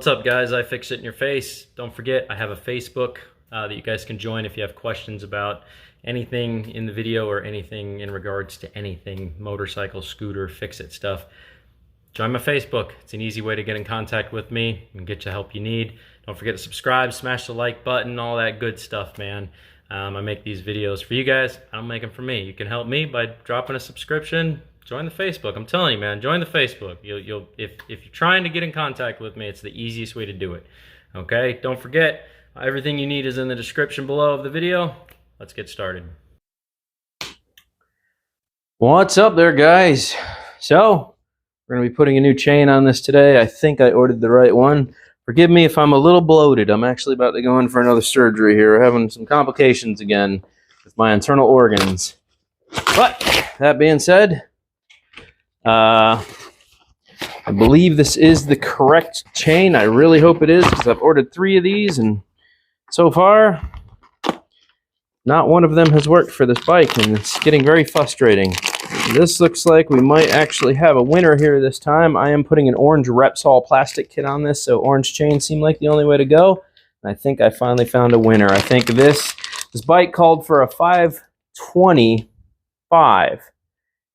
What's up, guys? I Fix It in Your Face. Don't forget, I have a Facebook that you guys can join if you have questions about anything in the video or anything in regards to anything motorcycle, scooter, fix-it stuff. Join my Facebook. It's an easy way to get in contact with me and get the help you need. Don't forget to subscribe, smash the like button, all that good stuff, man. I make these videos for you guys. I don't make them for me. You can help me by dropping a subscription. Join the Facebook. I'm telling you, man, join the Facebook. If you're trying to get in contact with me, it's the easiest way to do it. Okay? Don't forget, everything you need is in the description below of the video. Let's get started. What's up there, guys? So, we're going to be putting a new chain on this today. I think I ordered the right one. Forgive me if I'm a little bloated. I'm actually about to go in for another surgery here. We're having some complications again with my internal organs. But, that being said, I believe this is the correct chain. I really hope it is, because I've ordered 3 of these, and so far, not one of them has worked for this bike, and it's getting very frustrating. This looks like we might actually have a winner here this time. I am putting an orange Repsol plastic kit on this, so orange chain seemed like the only way to go. And I think I finally found a winner. I think this bike called for a 525,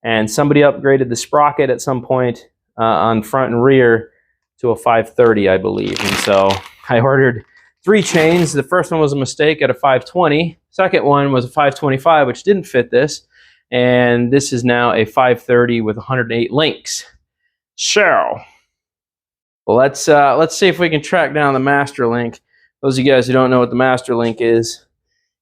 and somebody upgraded the sprocket at some point on front and rear to a 530, I believe. And so I ordered 3 chains. The first one was a mistake at a 520. Second one was a 525, which didn't fit this. And this is now a 530 with 108 links. So, let's see if we can track down the master link. Those of you guys who don't know what the master link is,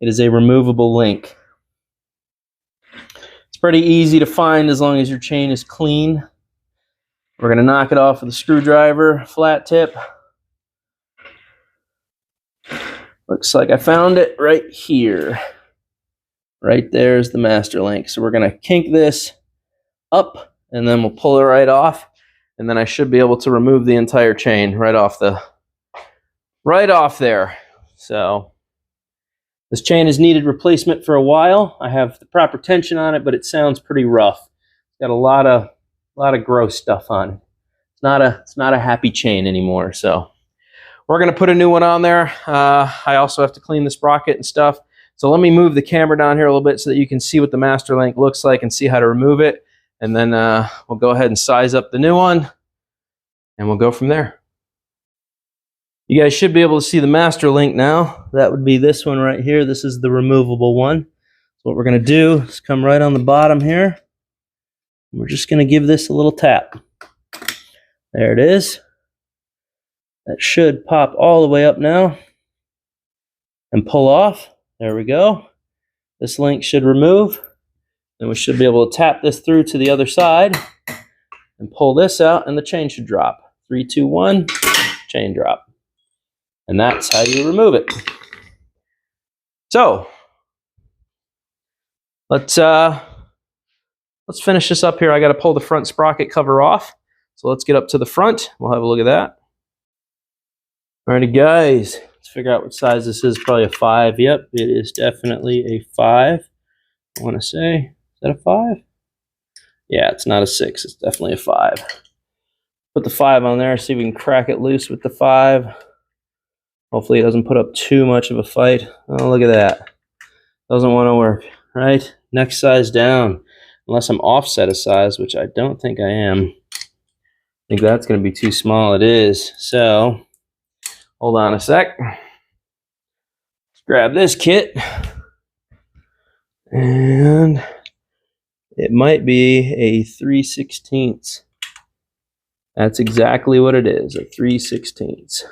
it is a removable link. It's pretty easy to find as long as your chain is clean. We're going to knock it off with a screwdriver, flat tip. Looks like I found it right here. Right there's the master link. So we're going to kink this up, and then we'll pull it right off, and then I should be able to remove the entire chain right off there. So this chain has needed replacement for a while. I have the proper tension on it, but it sounds pretty rough. It's got a lot of gross stuff on it. It's not a happy chain anymore. So we're going to put a new one on there. I also have to clean the sprocket and stuff. So let me move the camera down here a little bit so that you can see what the master link looks like and see how to remove it. And then we'll go ahead and size up the new one, and we'll go from there. You guys should be able to see the master link now. That would be this one right here. This is the removable one. So what we're going to do is come right on the bottom here. We're just going to give this a little tap. There it is. That should pop all the way up now and pull off. There we go. This link should remove. Then we should be able to tap this through to the other side and pull this out, and the chain should drop. 3, 2, 1, chain drop. And that's how you remove it. So let's finish this up here. I got to pull the front sprocket cover off. So let's get up to the front. We'll have a look at that. Alrighty, guys. Let's figure out what size this is. Probably a 5. Yep, it is definitely a 5. I want to say, is that a 5? Yeah, it's not a 6. It's definitely a 5. Put the 5 on there. See if we can crack it loose with the 5. Hopefully it doesn't put up too much of a fight. Oh, look at that. Doesn't want to work, right? Next size down. Unless I'm offset a size, which I don't think I am. I think that's going to be too small. It is. So hold on a sec. Let's grab this kit. And it might be a 3/16. That's exactly what it is, a 3/16.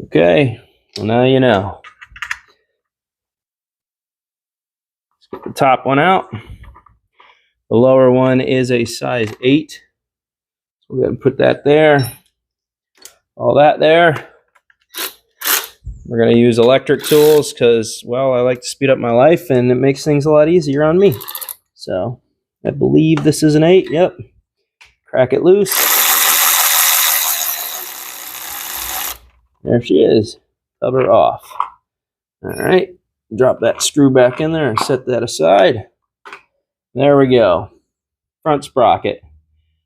Okay, well now you know. Let's get the top one out. The lower one is a size 8. So we're going to put that there. All that there. We're going to use electric tools because, well, I like to speed up my life and it makes things a lot easier on me. So I believe this is an 8. Yep. Crack it loose. There she is. Cover off. All right. Drop that screw back in there and set that aside. There we go. Front sprocket.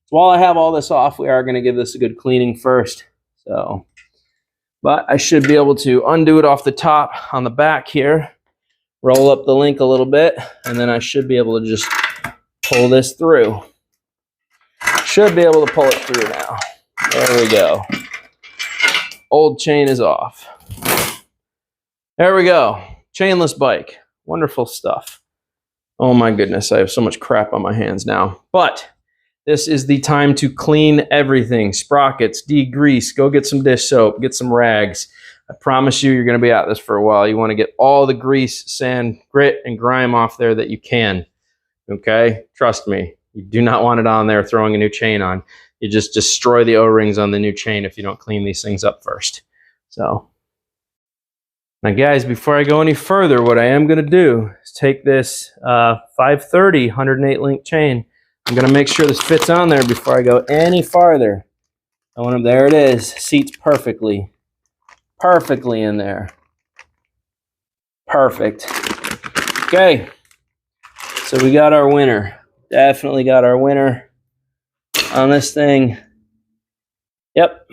So while I have all this off, we are going to give this a good cleaning first. So, but I should be able to undo it off the top on the back here, roll up the link a little bit, and then I should be able to just pull this through. Should be able to pull it through now. There we go. Old chain is off. There we go. Chainless bike. Wonderful stuff. Oh my goodness, I have so much crap on my hands now. But this is the time to clean everything. Sprockets, degrease, go get some dish soap, get some rags. I promise you, you're going to be at this for a while. You want to get all the grease, sand, grit, and grime off there that you can. Okay? Trust me. You do not want it on there throwing a new chain on. You just destroy the O-rings on the new chain if you don't clean these things up first. So, now guys, before I go any further, what I am going to do is take this 530 108 link chain. I'm going to make sure this fits on there before I go any farther. There it is. Seats perfectly. Perfectly in there. Perfect. Okay. So we got our winner. Definitely got our winner on this thing. Yep.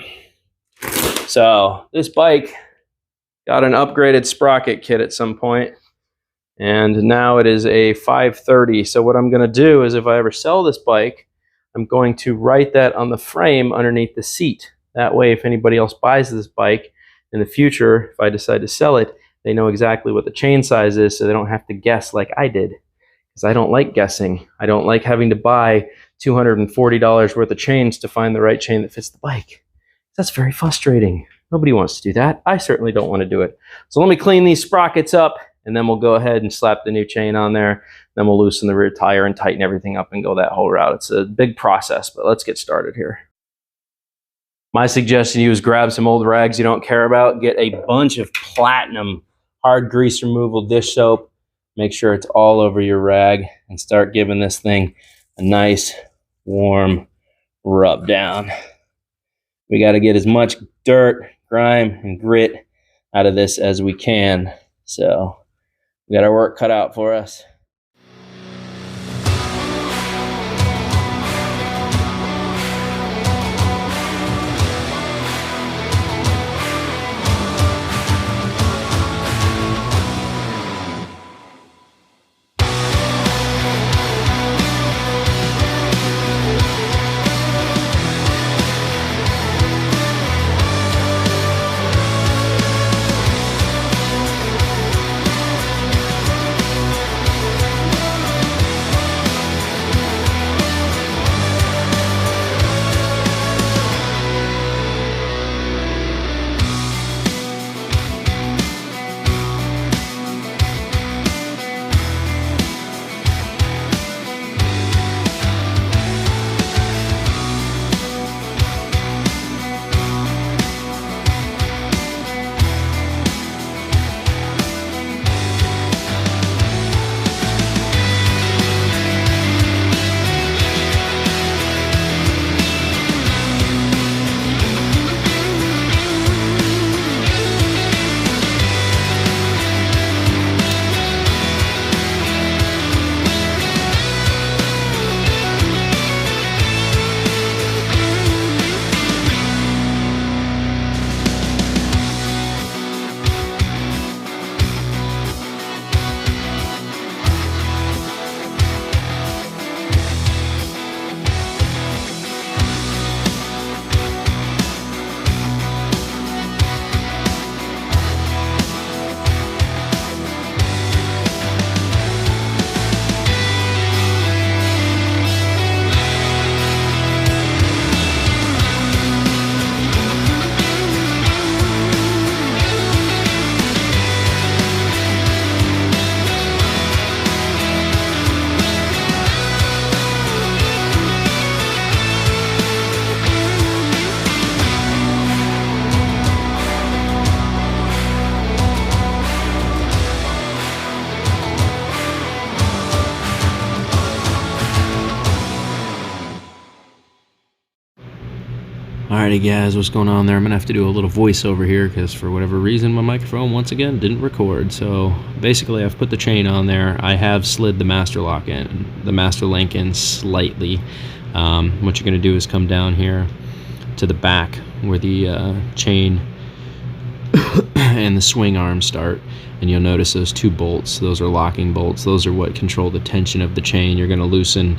So this bike got an upgraded sprocket kit at some point, and now it is a 530. So what I'm going to do is, if I ever sell this bike, I'm going to write that on the frame underneath the seat. That way, if anybody else buys this bike in the future, if I decide to sell it, they know exactly what the chain size is, so they don't have to guess like I did. Because I don't like guessing. I don't like having to buy $240 worth of chains to find the right chain that fits the bike. That's very frustrating. Nobody wants to do that. I certainly don't want to do it. So let me clean these sprockets up, and then we'll go ahead and slap the new chain on there. Then we'll loosen the rear tire and tighten everything up and go that whole route. It's a big process, but let's get started here. My suggestion to you is grab some old rags you don't care about. Get a bunch of platinum hard grease removal dish soap. Make sure it's all over your rag and start giving this thing a nice warm rub down. We got to get as much dirt, grime, and grit out of this as we can. So we got our work cut out for us. Alrighty guys, what's going on there? I'm gonna have to do a little voiceover here because for whatever reason my microphone once again didn't record. So basically I've put the chain on there. I have slid the master lock in, the master link in slightly. What you're gonna do is come down here to the back where the chain and the swing arm start, and you'll notice those two bolts. Those are locking bolts. Those are what control the tension of the chain. You're going to loosen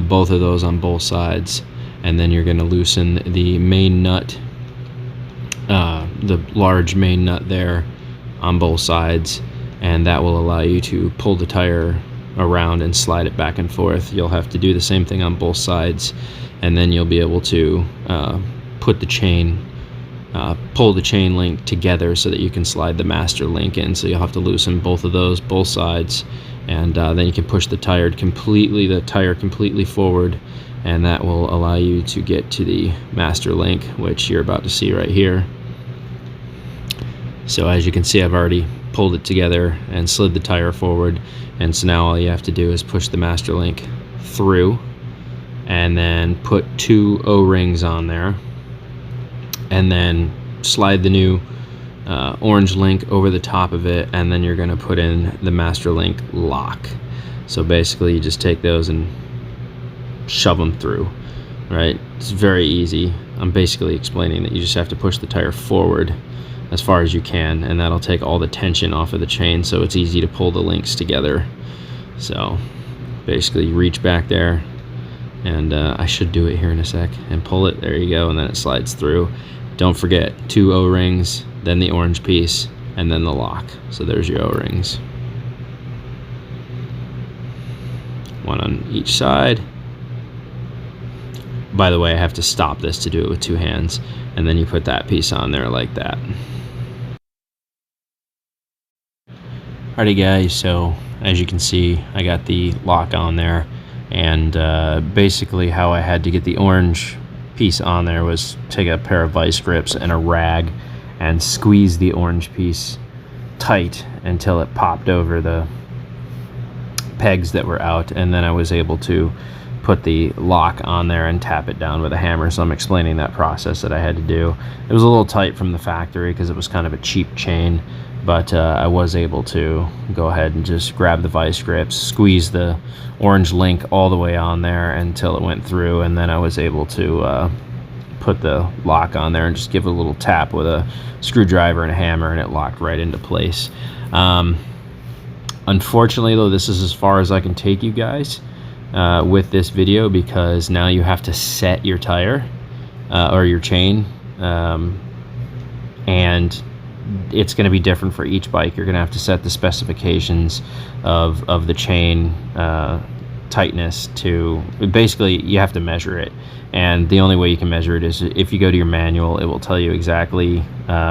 both of those on both sides, and then you're going to loosen the main nut, the large main nut there, on both sides, and that will allow you to pull the tire around and slide it back and forth. You'll have to do the same thing on both sides, and then you'll be able to put the chain, pull the chain link together so that you can slide the master link in. So you'll have to loosen both of those, both sides, and then you can push the tire completely forward, and that will allow you to get to the master link, which you're about to see right here. So as you can see, I've already pulled it together and slid the tire forward, and so now all you have to do is push the master link through and then put 2 O-rings on there, and then slide the new orange link over the top of it, and then you're going to put in the master link lock. So basically you just take those and shove them through, right? It's very easy. I'm basically explaining that you just have to push the tire forward as far as you can, and that'll take all the tension off of the chain, so it's easy to pull the links together. So basically you reach back there, and I should do it here in a sec, and pull it. There you go, and then it slides through. Don't forget 2 O-rings, then the orange piece, and then the lock. So there's your O-rings, 1 on each side. By the way, I have to stop this to do it with 2 hands, and then you put that piece on there like that. Alrighty guys, so as you can see, I got the lock on there, and basically how I had to get the orange piece on there was take a pair of vice grips and a rag and squeeze the orange piece tight until it popped over the pegs that were out, and then I was able to put the lock on there and tap it down with a hammer. So I'm explaining that process that I had to do. It was a little tight from the factory because it was kind of a cheap chain, but I was able to go ahead and just grab the vice grips, squeeze the orange link all the way on there until it went through, and then I was able to put the lock on there and just give it a little tap with a screwdriver and a hammer, and it locked right into place. Unfortunately though, this is as far as I can take you guys with this video, because now you have to set your tire or your chain, and it's going to be different for each bike. You're going to have to set the specifications of the chain tightness to, basically you have to measure it, and the only way you can measure it is if you go to your manual. It will tell you exactly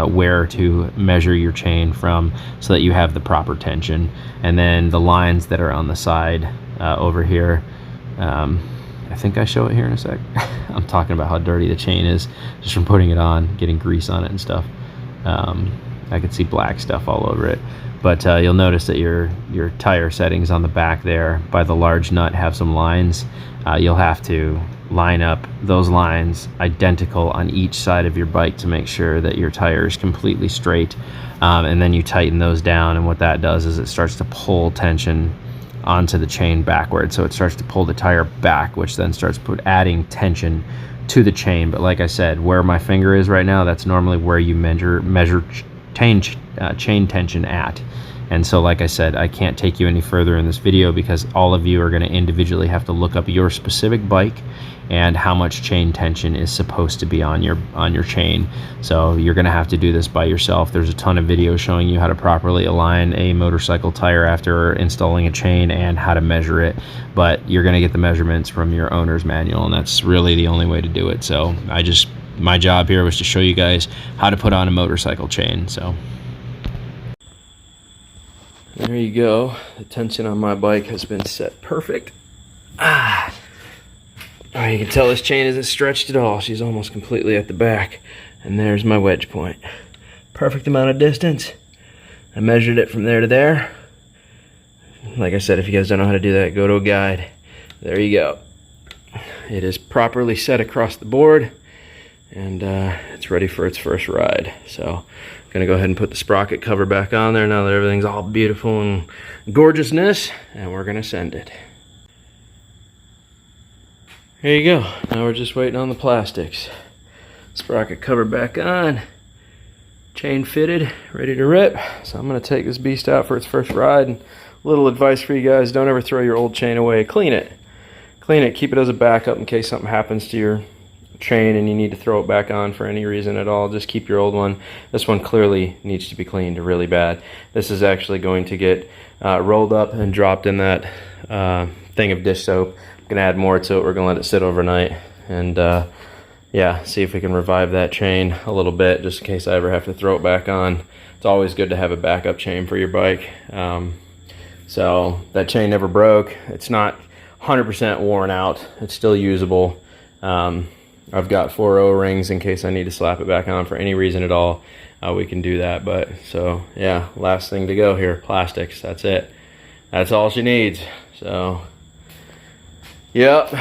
where to measure your chain from so that you have the proper tension, and then the lines that are on the side over here, I think I show it here in a sec. I'm talking about how dirty the chain is just from putting it on, getting grease on it and stuff. I could see black stuff all over it, but you'll notice that your tire settings on the back there by the large nut have some lines. You'll have to line up those lines identical on each side of your bike to make sure that your tire is completely straight, and then you tighten those down, and what that does is it starts to pull tension onto the chain backwards. So it starts to pull the tire back, which then starts adding tension to the chain. But like I said, where my finger is right now, that's normally where you measure chain tension at. And so like I said, I can't take you any further in this video because all of you are going to individually have to look up your specific bike and how much chain tension is supposed to be on your chain. So you're going to have to do this by yourself. There's a ton of videos showing you how to properly align a motorcycle tire after installing a chain and how to measure it, but you're going to get the measurements from your owner's manual, and that's really the only way to do it. So my job here was to show you guys how to put on a motorcycle chain. So there you go. The tension on my bike has been set perfect. Oh, you can tell this chain isn't stretched at all. She's almost completely at the back. And there's my wedge point. Perfect amount of distance. I measured it from there to there. Like I said, if you guys don't know how to do that, go to a guide. There you go. It is properly set across the board, and it's ready for its first ride. So I'm gonna go ahead and put the sprocket cover back on there now that everything's all beautiful and gorgeousness, and we're gonna send it. There you go. Now we're just waiting on the plastics. Sprocket cover back on. Chain fitted, ready to rip. So I'm gonna take this beast out for its first ride. And little advice for you guys, don't ever throw your old chain away. Clean it. Clean it, keep it as a backup in case something happens to your chain and you need to throw it back on for any reason at all. Just keep your old one. This one clearly needs to be cleaned really bad. This is actually going to get rolled up and dropped in that thing of dish soap. I'm gonna add more to it. We're gonna let it sit overnight and yeah, see if we can revive that chain a little bit just in case I ever have to throw it back on. It's always good to have a backup chain for your bike. So that chain never broke. It's not 100% worn out. It's still usable. I've got 4 O-rings in case I need to slap it back on for any reason at all. We can do that. But so yeah, last thing to go here, plastics. That's it. That's all she needs. So yep,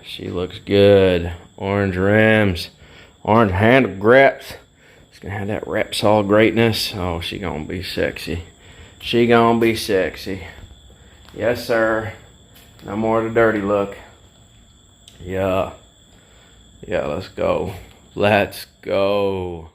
she looks good. Orange rims, orange handle grips. It's gonna have that Repsol greatness. Oh, she gonna be sexy. She gonna be sexy. Yes, sir. No more of the dirty look. Yeah. Yeah, let's go. Let's go.